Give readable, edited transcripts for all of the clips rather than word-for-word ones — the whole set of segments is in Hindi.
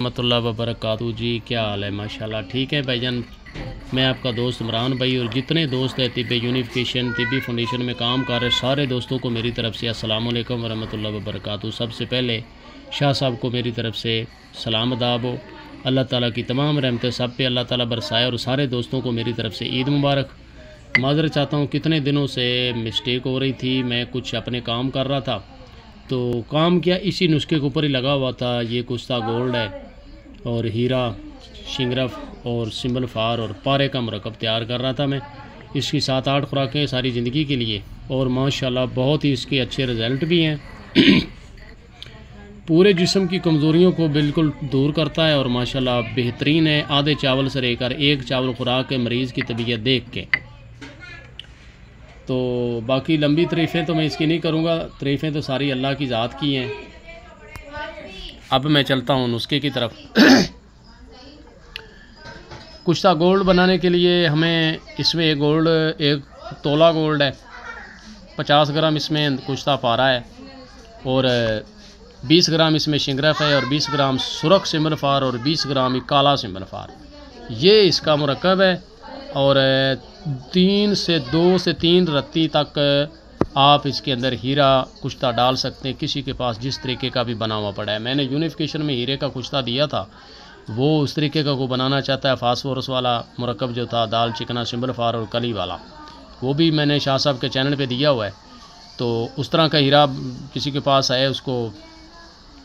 रहमतुल्लाहि व बरकातहू। जी क्या हाल है? माशाल्लाह ठीक है भाईजान। मैं आपका दोस्त इमरान भाई और जितने दोस्त हैं तिब्बी यूनिफिकेशन तिब्बी फाउंडेशन में काम कर रहे सारे दोस्तों को मेरी तरफ़ से अस्सलाम वालेकुम व रहमतुल्लाहि व बरकातहू। सबसे पहले शाह साहब को मेरी तरफ़ से सलाम अदाब हो। अल्लाह ताला की तमाम रहमतें सब पे अल्लाह ताला बरसाए और सारे दोस्तों को मेरी तरफ़ से ईद मुबारक। माज़रत चाहता हूँ, कितने दिनों से मिस्टेक हो रही थी, मैं कुछ अपने काम कर रहा था तो काम किया इसी नुस्खे के ऊपर ही लगा हुआ था। ये कुश्ता गोल्ड है और हीरा शिंगरफ और सिंबल फार और पारे का मरकब तैयार कर रहा था मैं। इसकी 7-8 खुराकें सारी ज़िंदगी के लिए और माशाल्लाह बहुत ही इसके अच्छे रिज़ल्ट भी हैं। पूरे जिस्म की कमज़ोरियों को बिल्कुल दूर करता है और माशाल्लाह बेहतरीन है। आधे चावल से लेकर एक चावल खुराक के मरीज़ की तबीयत देख के। तो बाकी लंबी तारीफ़ें तो मैं इसकी नहीं करूँगा, तारीफ़ें तो सारी अल्लाह की ज़ात की हैं। अब मैं चलता हूँ नुस्खे की तरफ। कुश्ता गोल्ड बनाने के लिए हमें इसमें एक तोला गोल्ड है, 50 ग्राम इसमें कुश्ता पारा है और 20 ग्राम इसमें शिंगरफ है और 20 ग्राम सुरख सिंबल फार और 20 ग्राम काला सिंबल फार। ये इसका मुरक्कब है और 2 से 3 रत्ती तक आप इसके अंदर हीरा कुश्ता डाल सकते हैं, किसी के पास जिस तरीके का भी बना हुआ पड़ा है। मैंने यूनिफिकेशन में हीरे का कुश्ता दिया था, वो उस तरीके का को बनाना चाहता है। फास्फोरस वाला मुरक्कब जो था, दाल चिकना सिंबल फार और कली वाला, वो भी मैंने शाह साहब के चैनल पे दिया हुआ है। तो उस तरह का हीरा किसी के पास है उसको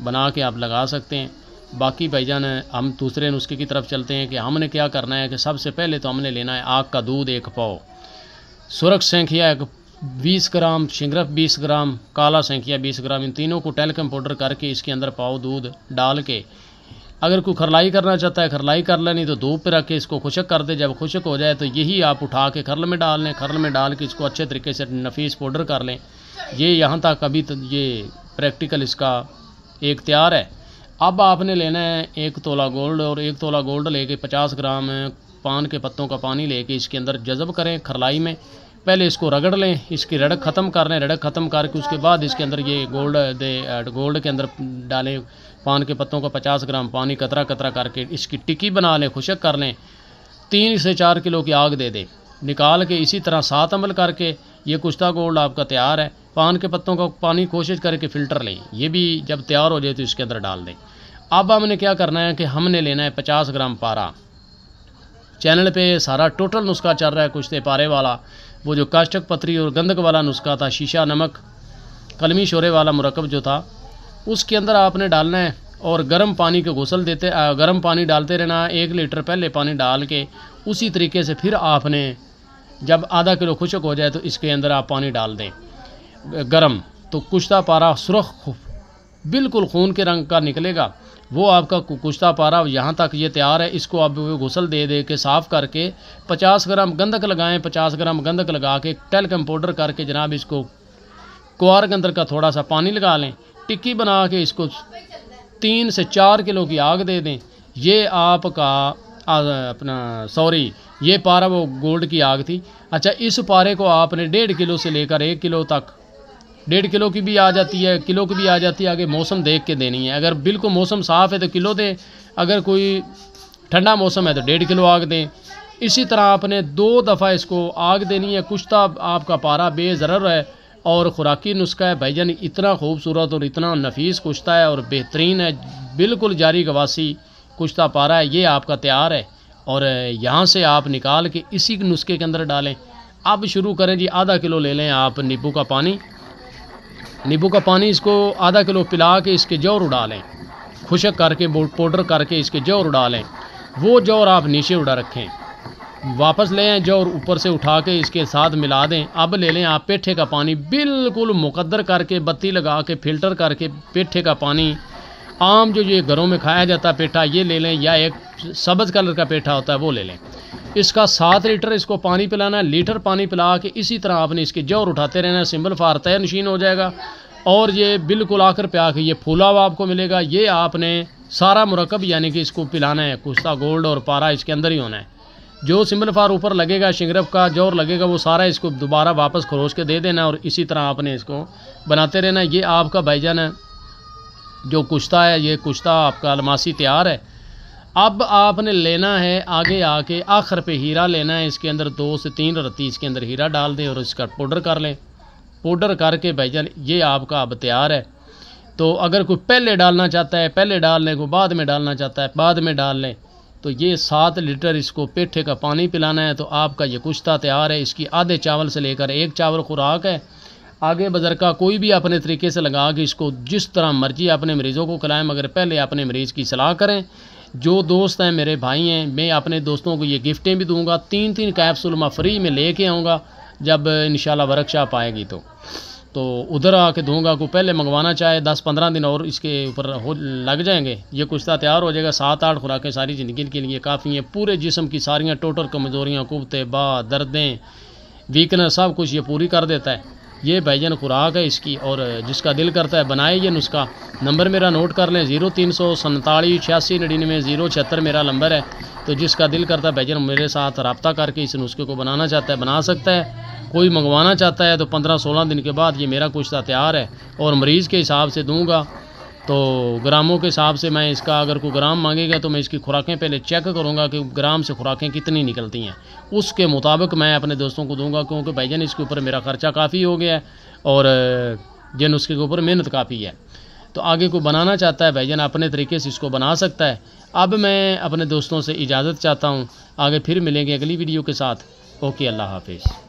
बना के आप लगा सकते हैं। बाकी भाईजान हम दूसरे नुस्खे की तरफ चलते हैं कि हमने क्या करना है कि सबसे पहले तो हमने लेना है आग का दूध 1 पाव, सुरख सेंखिया 20 ग्राम, शिंगरफ 20 ग्राम, काला सेंखिया 20 ग्राम। इन तीनों को टेल्कम पाउडर करके इसके अंदर पाव दूध डाल के, अगर कोई खरलाई करना चाहता है खरलाई कर ले, नहीं तो धूप पे रख के इसको खुशक कर दे। जब खुशक हो जाए तो यही आप उठा के खरल में डाल लें। खरल में डाल के इसको अच्छे तरीके से नफीस पाउडर कर लें। ये यहाँ तक अभी तो ये प्रैक्टिकल इसका एक तैयार है। अब आपने लेना है 1 तोला गोल्ड और 1 तोला गोल्ड लेके 50 ग्राम पान के पत्तों का पानी लेके इसके अंदर जज़ब करें खरलाई में। पहले इसको रगड़ लें, इसकी रड़क ख़त्म कर लें। रड़क ख़त्म करके उसके बाद इसके अंदर ये गोल्ड के अंदर डालें पान के पत्तों का 50 ग्राम पानी कतरा कतरा करके इसकी टिक्की बना लें, खुशक कर लें। 3 से 4 किलो की आग दे दें, निकाल के इसी तरह 7 अमल करके ये कुश्ता गोल्ड आपका तैयार है। पान के पत्तों का पानी कोशिश करके फ़िल्टर लें, ये भी जब तैयार हो जाए तो इसके अंदर डाल दें। अब हमने क्या करना है कि हमने लेना है 50 ग्राम पारा। चैनल पे सारा टोटल नुस्खा चल रहा है कुश्ते पारे वाला, वो जो काष्टक पत्री और गंधक वाला नुस्खा था, शीशा नमक कलमी शोरे वाला मुरक्कब जो था, उसके अंदर आपने डालना है और गर्म पानी के गुसल देते गर्म पानी डालते रहना। 1 लीटर पहले पानी डाल के उसी तरीके से फिर आपने जब आधा किलो खुशक हो जाए तो इसके अंदर आप पानी डाल दें गरम। तो कुश्ता पारा सुरख बिल्कुल खून के रंग का निकलेगा। वो आपका कुश्ता पारा यहाँ तक ये तैयार है। इसको आप गुसल दे दे के साफ़ करके 50 ग्राम गंधक लगाएं। 50 ग्राम गंधक लगा के टेल्कम पाउडर करके जनाब इसको कुआर के अंदर का थोड़ा सा पानी लगा लें, टिक्की बना के इसको 3 से 4 किलो की आग दे दें। ये आपका ये पारा वो गोल्ड की आग थी। अच्छा, इस पारे को आपने 1.5 किलो से लेकर 1 किलो तक, 1.5 किलो की भी आ जाती है, किलो की भी आ जाती है, आगे मौसम देख के देनी है। अगर बिल्कुल मौसम साफ़ है तो किलो दें, अगर कोई ठंडा मौसम है तो 1.5 किलो आग दें। इसी तरह आपने 2 दफ़ा इसको आग देनी है। कुश्ता आपका पारा बेज़रर है और ख़ुराकी नुस्खा है भाईजान, इतना खूबसूरत और इतना नफीस कुश्ता है और बेहतरीन है, बिल्कुल जारी गवासी कुश्ता पारा है। ये आपका तैयार है और यहाँ से आप निकाल के इसी नुस्खे के अंदर डालें। अब शुरू करें जी। आधा किलो ले लें आप नींबू का पानी। नींबू का पानी इसको आधा किलो पिला के इसके जौर उड़ा लें, खुशक करके पाउडर करके इसके जौर उड़ा लें। वो जौर आप नीचे उड़ा रखें, वापस ले आएँ जौर ऊपर से उठा के इसके साथ मिला दें। अब ले लें आप पेठे का पानी, बिल्कुल मुकद्दर करके बत्ती लगा के फ़िल्टर करके पेठे का पानी, आम जो ये घरों में खाया जाता है पेठा, ये ले लें, या एक सब्ज़ कलर का पेठा होता है वो ले लें। इसका 7 लीटर इसको पानी पिलाना है। लीटर पानी पिला के इसी तरह आपने इसके जौर उठाते रहना है। सिंबल फार तय नशीन हो जाएगा और ये बिल्कुल आखिर पे आके ये फूला हुआ आपको मिलेगा। ये आपने सारा मुरक्कब यानी कि इसको पिलाना है। कुश्ता गोल्ड और पारा इसके अंदर ही होना है। जो सिंबल फार ऊपर लगेगा, शिंगरफ का जौर लगेगा, वो सारा इसको दोबारा वापस खरोश के दे देना और इसी तरह आपने इसको बनाते रहना। ये आपका भाईजान जो कुश्ता है, ये कुश्ता आपका अलमासी तैयार है। अब आपने लेना है आगे आके आखिर पे हीरा लेना है, इसके अंदर 2 से 3 रत्ती इसके अंदर हीरा डाल दें और इसका पाउडर कर लें। पाउडर करके भाईजान ये आपका अब तैयार है। तो अगर कोई पहले डालना चाहता है पहले डाल लें, कोई बाद में डालना चाहता है बाद में डाल लें। तो ये 7 लीटर इसको पेठे का पानी पिलाना है, तो आपका ये कुश्ता तैयार है। इसकी आधे चावल से लेकर 1 चावल खुराक है। आगे बजर का कोई भी अपने तरीके से लगा के इसको जिस तरह मर्जी अपने मरीज़ों को खिलाएं, मगर पहले अपने मरीज़ की सलाह करें। जो दोस्त हैं मेरे भाई हैं, मैं अपने दोस्तों को ये गिफ्टें भी दूंगा। 3-3 कैप्सूल मैं फ्री में लेके आऊँगा जब इंशाल्लाह वर्कशॉप आएगी तो उधर आके दूंगा। को पहले मंगवाना चाहे 10-15 दिन और इसके ऊपर हो लग जाएंगे, ये कुश्ता तैयार हो जाएगा। 7-8 खुराकें सारी ज़िंदगी के लिए काफ़ी हैं। पूरे जिस्म की सारियाँ टोटल कमज़ोरियाँ, कुफ्ते, बा, दर्दें, वीकनेस सब कुछ ये पूरी कर देता है। ये भाईजान खुराक है इसकी, और जिसका दिल करता है बनाए ये नुस्खा। नंबर मेरा नोट कर लें, 0347 86 99 076 मेरा नंबर है। तो जिसका दिल करता है भाईजान मेरे साथ रब्ता करके इस नुस्खे को बनाना चाहता है बना सकता है। कोई मंगवाना चाहता है तो 15-16 दिन के बाद ये मेरा कुश्ता तैयार है, और मरीज़ के हिसाब से दूंगा। तो ग्रामों के हिसाब से मैं इसका, अगर कोई ग्राम मांगेगा तो मैं इसकी खुराकें पहले चेक करूंगा कि ग्राम से खुराकें कितनी निकलती हैं, उसके मुताबिक मैं अपने दोस्तों को दूंगा। क्योंकि भाईजान इसके ऊपर मेरा ख़र्चा काफ़ी हो गया है और ये नुस्खे के ऊपर मेहनत काफ़ी है। तो आगे को बनाना चाहता है भाईजान अपने तरीके से इसको बना सकता है। अब मैं अपने दोस्तों से इजाज़त चाहता हूँ, आगे फिर मिलेंगे अगली वीडियो के साथ। ओके, अल्लाह हाफिज़।